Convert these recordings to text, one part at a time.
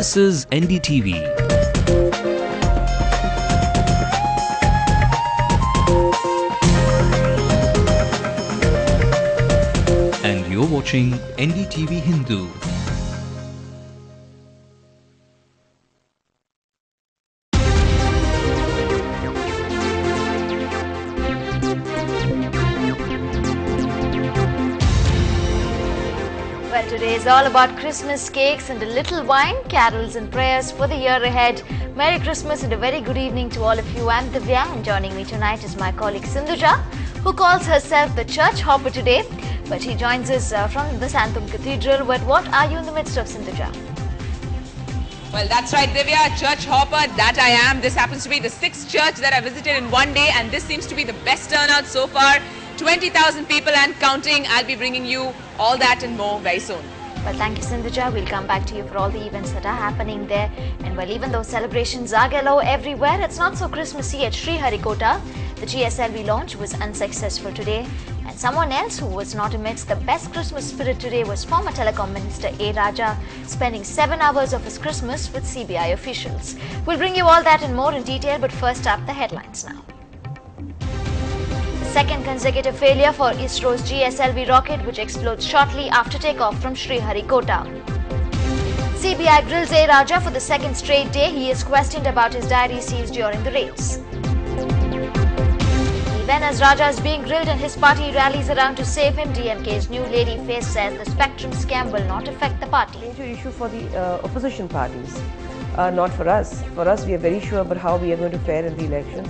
This is NDTV. And you're watching Ndtv-Hindu. Well, today is all about Christmas cakes and a little wine, carols and prayers for the year ahead. Merry Christmas and a very good evening to all of you. I'm Divya, and joining me tonight is my colleague Sindhuja, who calls herself the church hopper today. But he joins us from the Santum Cathedral. But what are you in the midst of, Sindhuja? Well, that's right, Divya, church hopper, that I am. This happens to be the 6th church that I visited in one day, and this seems to be the best turnout so far. 20,000 people and counting. I'll be bringing you all that and more very soon. Well, thank you, Sindhuja. We'll come back to you for all the events that are happening there. And well, even though celebrations are galore everywhere, it's not so Christmassy at Sriharikota. The GSLV launch was unsuccessful today. And someone else who was not amidst the best Christmas spirit today was former Telecom Minister A. Raja, spending 7 hours of his Christmas with CBI officials. We'll bring you all that and more in detail, but first up, the headlines now. Second consecutive failure for ISRO's GSLV rocket, which explodes shortly after takeoff from Sriharikota. CBI grills A. Raja for the second straight day. He is questioned about his diary seized during the raids. Even as Raja is being grilled and his party rallies around to save him, DMK's new lady face says the spectrum scam will not affect the party. Major issue for the opposition parties, not for us. For us, we are very sure about how we are going to fare in the elections.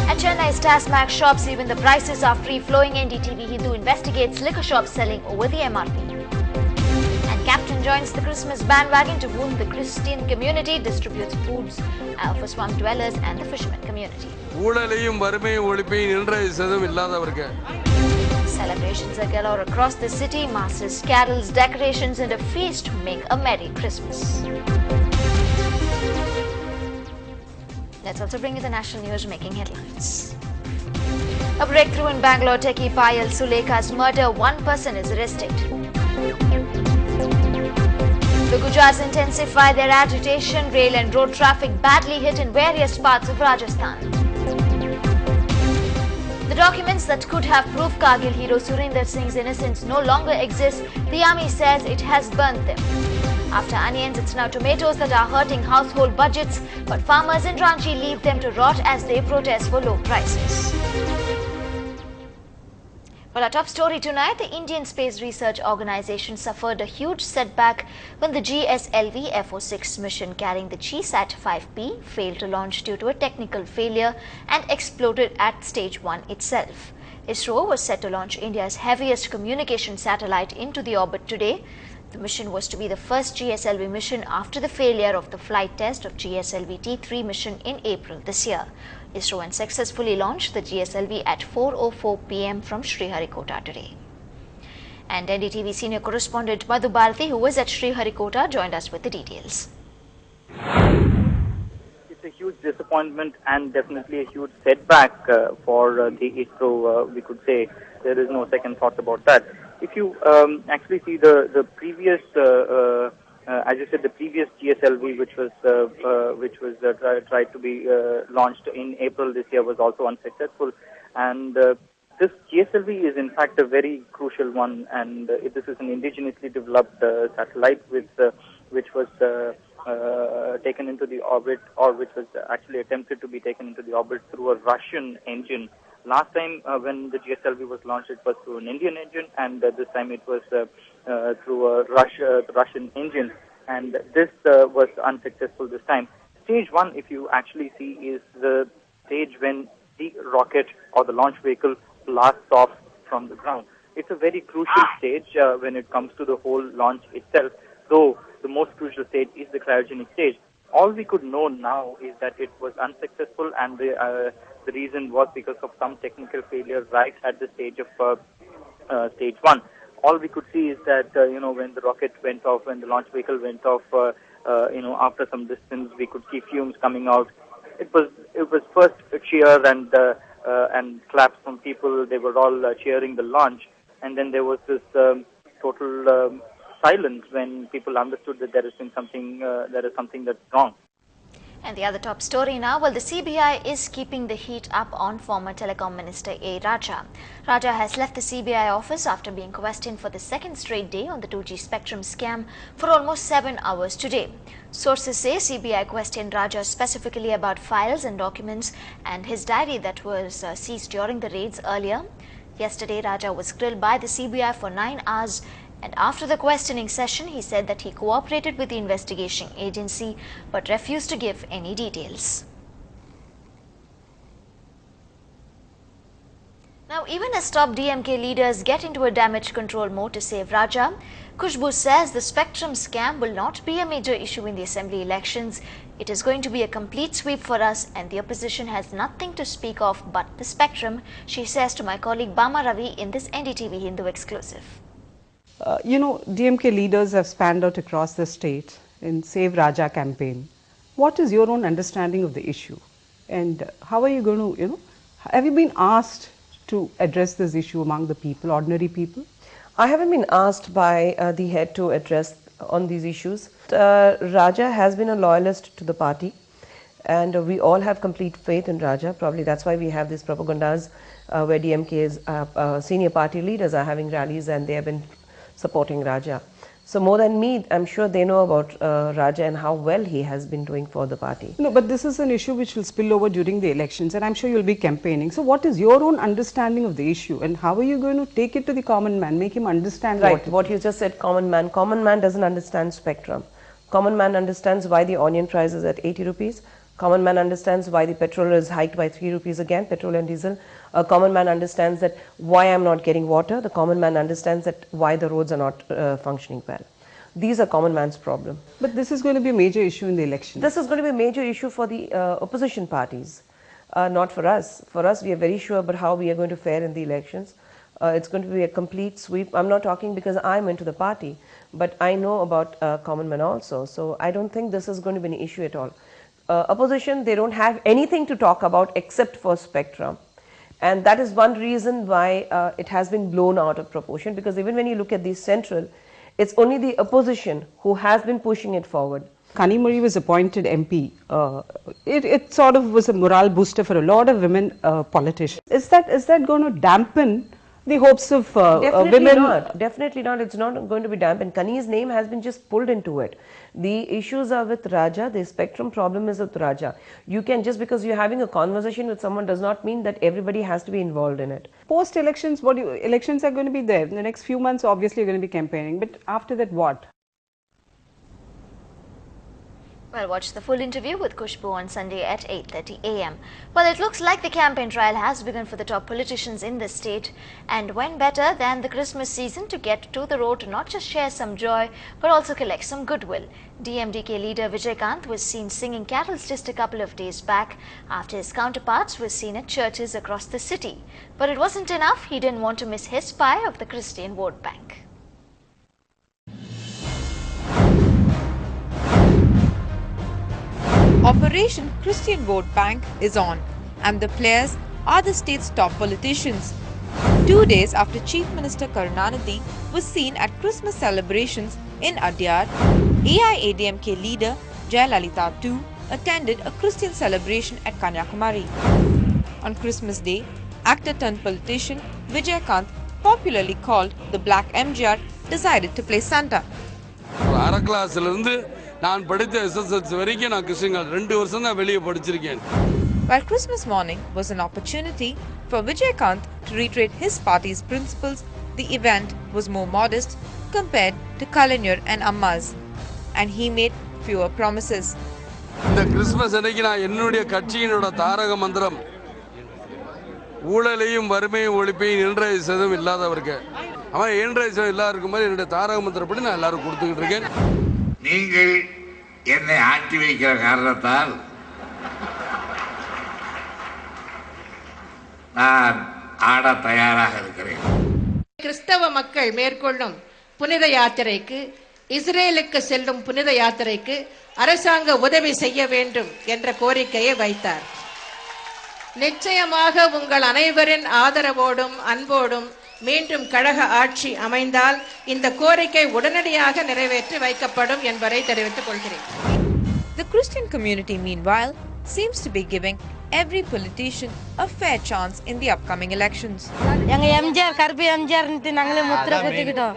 At Chennai's Tasmac shops, even the prices are free-flowing. Ndtv-Hindu investigates liquor shops selling over the MRP. And Captain joins the Christmas bandwagon to whom the Christian community distributes foods for swamp dwellers and the fishermen community. Celebrations are galore across the city. Masses, carols, decorations and a feast make a merry Christmas. Let's also bring you the national news making headlines. A breakthrough in Bangalore. Techie Payal Sulekha's murder. One person is arrested. The Gujars intensify their agitation. Rail and road traffic badly hit in various parts of Rajasthan. The documents that could have proved Kargil hero Surinder Singh's innocence no longer exist. The army says it has burnt them. After onions, it's now tomatoes that are hurting household budgets, but farmers in Ranchi leave them to rot as they protest for low prices. Well, our top story tonight, the Indian Space Research Organisation suffered a huge setback when the GSLV FO6 mission carrying the GSAT 5P failed to launch due to a technical failure and exploded at stage 1 itself. ISRO was set to launch India's heaviest communication satellite into the orbit today. The mission was to be the first GSLV mission after the failure of the flight test of GSLV T3 mission in April this year. ISRO successfully launched the GSLV at 4:04 p.m. from Sriharikota today. And NDTV senior correspondent Madhu Bharati, who was at Sriharikota, joined us with the details. It's a huge disappointment and definitely a huge setback for the ISRO, we could say. There is no second thought about that. If you actually see the previous, as you said, the previous GSLV, which was tried to be launched in April this year, was also unsuccessful. And this GSLV is in fact a very crucial one, and this is an indigenously developed satellite which was taken into the orbit, or which was actually attempted to be taken into the orbit through a Russian engine. Last time when the GSLV was launched, it was through an Indian engine, and this time it was through a Russian engine, and this was unsuccessful this time. Stage 1, if you actually see, is the stage when the rocket or the launch vehicle blasts off from the ground. It's a very crucial stage when it comes to the whole launch itself, though the most crucial stage is the cryogenic stage. All we could know now is that it was unsuccessful, and the reason was because of some technical failure right at the stage of stage 1. All we could see is that when the rocket went off, when the launch vehicle went off, after some distance, we could see fumes coming out. It was first a cheer and claps from people. They were all cheering the launch, and then there was this total silence when people understood that there has been something that's wrong. And the other top story now, well, the CBI is keeping the heat up on former Telecom Minister A. Raja. Raja has left the CBI office after being questioned for the second straight day on the 2G spectrum scam for almost 7 hours today. Sources say CBI questioned Raja specifically about files and documents and his diary that was seized during the raids earlier. Yesterday, Raja was grilled by the CBI for 9 hours. And after the questioning session, he said that he cooperated with the investigation agency but refused to give any details. Now, even as top DMK leaders get into a damage control mode to save Raja, Khushbu says the spectrum scam will not be a major issue in the assembly elections. It is going to be a complete sweep for us and the opposition has nothing to speak of but the spectrum, she says to my colleague Bama Ravi in this Ndtv-Hindu exclusive. DMK leaders have spanned out across the state in Save Raja campaign. What is your own understanding of the issue? And how are you going to, have you been asked to address this issue among the people, ordinary people? I haven't been asked by the head to address on these issues. Raja has been a loyalist to the party and we all have complete faith in Raja. Probably that's why we have these propagandas where DMK's senior party leaders are having rallies and they have been supporting Raja. So more than me, I'm sure they know about Raja and how well he has been doing for the party. No, but this is an issue which will spill over during the elections and I'm sure you'll be campaigning. So what is your own understanding of the issue and how are you going to take it to the common man, make him understand what you just said, common man. Common man doesn't understand spectrum. Common man understands why the onion price is at 80 rupees. Common man understands why the petrol is hiked by 3 rupees again, petrol and diesel. A common man understands that why I'm not getting water. The common man understands that why the roads are not functioning well. These are common man's problem. But this is going to be a major issue in the election. This is going to be a major issue for the opposition parties, not for us. For us, we are very sure about how we are going to fare in the elections. It's going to be a complete sweep. I'm not talking because I'm into the party, but I know about common men also. So I don't think this is going to be an issue at all. Opposition, they don't have anything to talk about except for spectrum. And that is one reason why it has been blown out of proportion, because even when you look at the central, it's only the opposition who has been pushing it forward. Kanimuri was appointed MP. It sort of was a morale booster for a lot of women politicians. Is that going to dampen the hopes of women? Definitely not. It's not going to be dampened. Kani's name has been just pulled into it. The issues are with Raja. The spectrum problem is with Raja. You can, just because you're having a conversation with someone does not mean that everybody has to be involved in it. Post-elections, elections are going to be there. In the next few months, obviously, you're going to be campaigning. But after that, what? Well, watch the full interview with Khushbu on Sunday at 8:30 a.m. Well, it looks like the campaign trial has begun for the top politicians in the state. And when better than the Christmas season to get to the road to not just share some joy, but also collect some goodwill. DMDK leader Vijaykanth was seen singing carols just a couple of days back after his counterparts were seen at churches across the city. But it wasn't enough. He didn't want to miss his pie of the Christian vote bank. Operation Christian Vote Bank is on, and the players are the state's top politicians. 2 days after Chief Minister Karunanidhi was seen at Christmas celebrations in Adyar, AIADMK leader Jayalalitha too attended a Christian celebration at Kanyakumari. On Christmas Day, actor turned politician Vijaykanth, popularly called the Black MGR, decided to play Santa. நான் படித்த SSLC வரைக்கும் நான் Christian 2 வருஷம் தான் வெளிய படிச்சிருக்கேன். While Christmas morning was an opportunity for Vijaykanth to reiterate his party's principles, the event was more modest compared to Kalaignar and Amma's, and he made fewer promises. இந்த Christmas அன்னைக்கு நான் என்னுடைய கட்சியினோட தாரக மந்திரம் ஊழலையும் வறுமையும் ஒழிப்பையும் என்றைசதும் இல்லாதவருக்கு. அவன் என்றைசதும் இல்லாதவருக்கு மாதிரி என்னுடைய தாரக மந்திரப்படி நான் எல்லாரும் கொடுத்துக்கிட்டு இருக்கேன். நீங்கள் என்னை ஆட்டி வைக்கிற காரணத்தால் நான் ஆட தயாராக இருக்கிறேன். கிறிஸ்தவ மக்கள் மேற்கொள்ளும் புனித யாத்திரைக்கு, இஸ்ரேலுக்கு செல்லும் புனித யாத்திரைக்கு அரசாங்க உதவி செய்ய வேண்டும் என்ற கோரிக்கையை வைத்தார். நிச்சயமாக உங்கள் அனைவரின் ஆதரவோடும் அன்போடும் மீண்டும் கழக ஆட்சி அமைந்தால் இந்த கோரிக்கை உடனடியாக நிறைவேற்றி வைக்கப்படும் என்பதை தெரிவித்துக் கொள்கிறேன். The Christian community, meanwhile, seems to be giving every politician a fair chance in the upcoming elections. எங்க எம்ஜிஆர் கருப்பு எம்ஜிஆர்னு நாங்களே முத்திரை குத்திக்கிட்டோம்.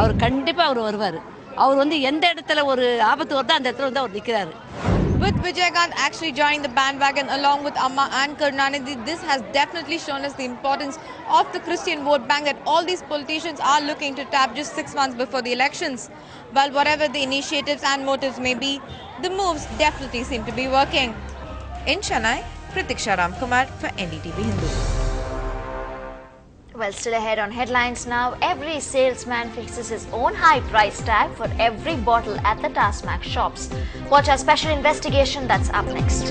அவர் கண்டிப்பா அவர் வருவார். அவர் வந்து எந்த இடத்துல ஒரு ஆபத்து வருதோ அந்த இடத்துல வந்து அவர் நிற்கிறாரு. With Vijaykanth actually joining the bandwagon along with Amma and Karunanidhi, this has definitely shown us the importance of the Christian vote bank that all these politicians are looking to tap just 6 months before the elections. Well, whatever the initiatives and motives may be, the moves definitely seem to be working. In Chennai, Pratiksha Ramkumar for NDTV Hindu. Well, still ahead on headlines now, every salesman faces his own high price tag for every bottle at the Tasmac shops. Watch our special investigation that's up next.